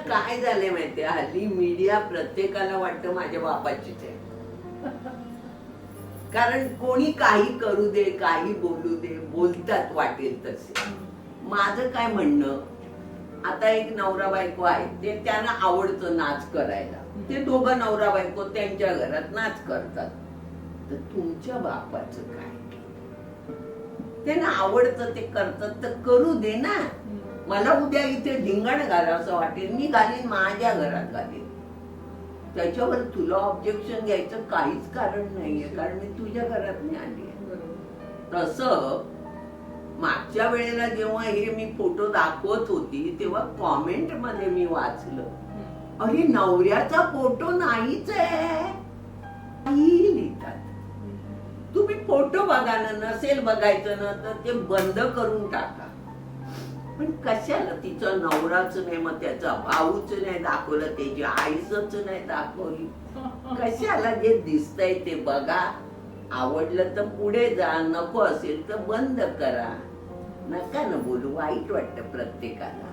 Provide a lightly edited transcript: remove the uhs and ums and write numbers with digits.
काय झालंय माहितीये, हल्ली मीडिया प्रत्येकाला वाटतं माझ्या बापाचीच आहे. कारण कोणी काही करू दे, काही बोलू दे, बोलतात वाटेल तसे. माझं काय म्हणणं, आता एक नवरा बायको आहे, ते त्यांना आवडतं नाच करायला, ते दोघं नवरा बायको त्यांच्या घरात नाच करतात. तर तुमच्या बापाचं काय, त्यांना आवडतं ते करतात तर करू दे ना. मला उद्या इथे धिंगाण घालावं वाटेल, मी घालीन, माझ्या घरात घालीन. त्याच्यावर तुला ऑब्जेक्शन घ्यायचं काहीच कारण नाहीये, कारण मी तुझ्या घरात नाही आली. तसं मागच्या वेळेला जेव्हा हे मी फोटो दाखवत होती तेव्हा कॉमेंट मध्ये मी वाचलं, अरे नवऱ्याचा फोटो नाहीच आहे, काहीही लिहितात. तुम्ही फोटो बघा ना, नसेल बघायचं ना तर ते बंद करून टाका. पण कशाला तिचा नवराच नाही, मग त्याचा भाऊच नाही दाखवलं, त्याची आईच नाही दाखवली, कशाला? जे दिसतंय ते बघा, आवडलं तर पुढे जा, नको असेल तर बंद करा. नका ना बोलू, वाईट वाटतं प्रत्येकाला.